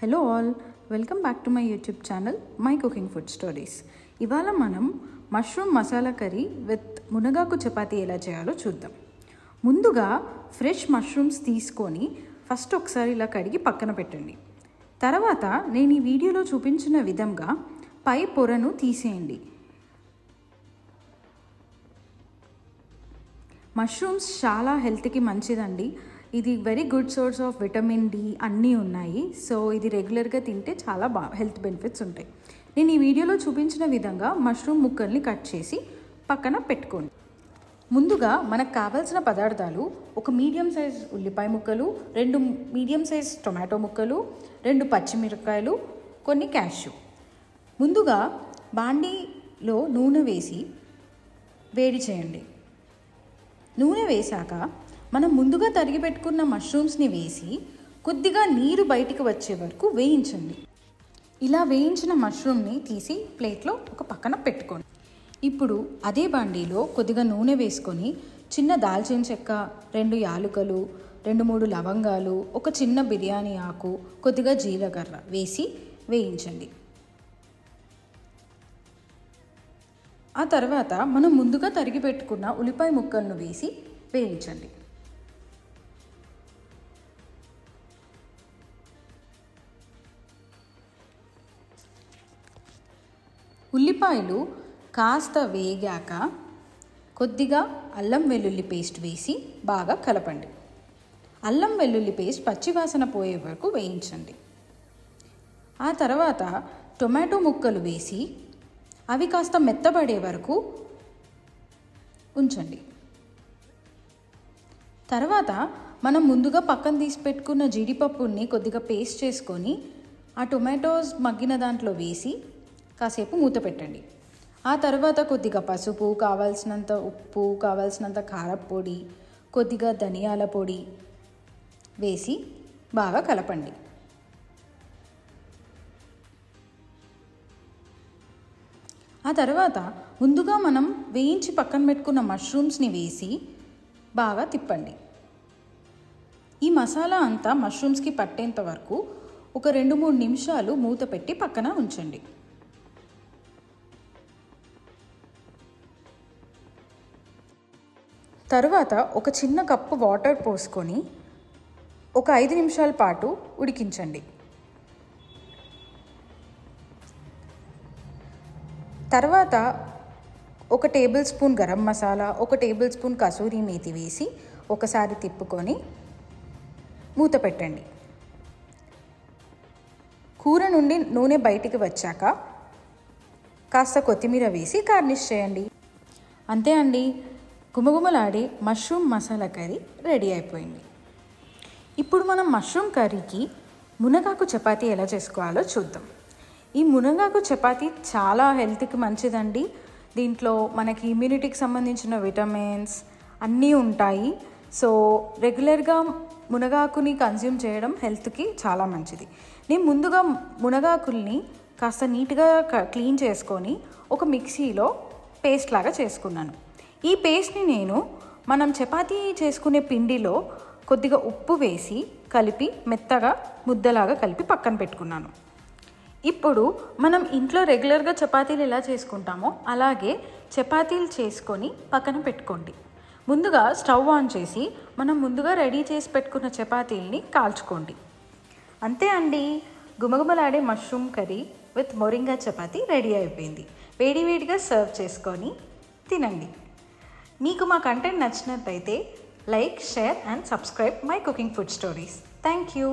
Hello all, welcome back to my YouTube channel my cooking food stories. ఇవాళ మనం mushroom masala curry with మునగాకు చపాతీ ఎలా చేయాలో చూద్దాం. ముందుగా ఫ్రెష్ మష్రూమ్స్ తీసుకొని ఫస్ట్ ఒకసారి ఇలా కడిగి పక్కన పెట్టండి. తర్వాత నేను ఈ వీడియోలో చూపించిన విధంగా పై పొరను తీసేయండి. మష్రూమ్స్ చాలా హెల్త్కి మంచిదండి. ఇది very good source of vitamin D అన్నీ ఉన్నాయి. సో ఇది రెగ్యులర్గా తింటే చాలా హెల్త్ బెనిఫిట్స్ ఉంటాయి. నేను ఈ వీడియోలో చూపించిన విధంగా మష్రూమ్ ముక్కల్ని కట్ చేసి పక్కన పెట్టుకోండి. ముందుగా మనకు కావాల్సిన పదార్థాలు: ఒక మీడియం సైజ్ ఉల్లిపాయ ముక్కలు, 2 మీడియం సైజ్ టొమాటో ముక్కలు, 2 పచ్చిమిరపకాయలు, కొన్ని క్యాష్యూ. ముందుగా బాండీలో నూనె వేసి వేడి చేయండి. నూనె వేశాక మనం ముందుగా తరిగి పెట్టుకున్న మష్రూమ్స్ని వేసి కొద్దిగా నీరు బయటికి వచ్చే వరకు వేయించండి. ఇలా వేయించిన మష్రూమ్ని తీసి ప్లేట్లో ఒక పక్కన పెట్టుకోండి. ఇప్పుడు అదే బాండీలో కొద్దిగా నూనె వేసుకొని చిన్న దాల్చిన చెక్క, 2 యాలుకలు, 2-3 లవంగాలు, ఒక చిన్న బిర్యానీ ఆకు, కొద్దిగా జీలకర్ర వేసి వేయించండి. ఆ తర్వాత మనం ముందుగా తరిగి పెట్టుకున్న ఉల్లిపాయ ముక్కలను వేసి వేయించండి. ఉల్లిపాయలు కాస్త వేగాక కొద్దిగా అల్లం వెల్లుల్లి పేస్ట్ వేసి బాగా కలపండి. అల్లం వెల్లుల్లి పేస్ట్ పచ్చివాసన పోయే వరకు వేయించండి. ఆ తర్వాత టొమాటో ముక్కలు వేసి అవి కాస్త మెత్తబడే వరకు ఉంచండి. తర్వాత మనం ముందుగా పక్కన తీసి పెట్టుకున్న జీడిపప్పుని కొద్దిగా పేస్ట్ చేసుకొని ఆ టొమాటోస్ మగ్గిన దాంట్లో వేసి కాసేపు మూత పెట్టండి. ఆ తర్వాత కొద్దిగా పసుపు, కావాల్సినంత ఉప్పు, కావాల్సినంత కారపొడి, కొద్దిగా ధనియాల పొడి వేసి బాగా కలపండి. ఆ తర్వాత ముందుగా మనం వేయించి పక్కన పెట్టుకున్న మష్రూమ్స్ని వేసి బాగా తిప్పండి. ఈ మసాలా అంతా మష్రూమ్స్కి పట్టేంత వరకు ఒక 2-3 నిమిషాలు మూత పెట్టి పక్కన ఉంచండి. తరువాత ఒక చిన్న కప్పు వాటర్ పోసుకొని ఒక 5 నిమిషాల పాటు ఉడికించండి. తర్వాత ఒక టేబుల్ స్పూన్ గరం మసాలా, ఒక టేబుల్ స్పూన్ కసూరి మేతి వేసి ఒకసారి తిప్పుకొని మూత పెట్టండి. కూర నుండి నూనె బయటికి వచ్చాక కాస్త కొత్తిమీర వేసి గార్నిష్ చేయండి. అంతే అండి, గుమగుమలాడే మష్రూమ్ మసాలా కర్రీ రెడీ అయిపోయింది. ఇప్పుడు మనం మష్రూమ్ కర్రీకి మునగాకు చపాతీ ఎలా చేసుకోవాలో చూద్దాం. ఈ మునగాకు చపాతీ చాలా హెల్త్కి మంచిదండి. దీంట్లో మనకి ఇమ్యూనిటీకి సంబంధించిన విటమిన్స్ అన్నీ ఉంటాయి. సో రెగ్యులర్గా మునగాకుని కన్జ్యూమ్ చేయడం హెల్త్కి చాలా మంచిది. నేను ముందుగా మునగాకుల్ని కాస్త నీట్గా క్లీన్ చేసుకొని ఒక మిక్సీలో పేస్ట్ లాగా చేసుకున్నాను. ఈ పేస్ట్ని నేను మనం చపాతీ చేసుకునే పిండిలో కొద్దిగా ఉప్పు వేసి కలిపి మెత్తగా ముద్దలాగా కలిపి పక్కన పెట్టుకున్నాను. ఇప్పుడు మనం ఇంట్లో రెగ్యులర్గా చపాతీలు ఎలా చేసుకుంటామో అలాగే చపాతీలు చేసుకొని పక్కన పెట్టుకోండి. ముందుగా స్టవ్ ఆన్ చేసి మనం ముందుగా రెడీ చేసి పెట్టుకున్న చపాతీల్ని కాల్చుకోండి. అంతే అండి, గుమగుమలాడే mushroom curry with moringa chapati ready అయిపోయింది. వేడివేడిగా సర్వ్ చేసుకొని తినండి. మీకు మా కంటెంట్ నచ్చినట్లయితే like, share and subscribe my cooking food stories. Thank you.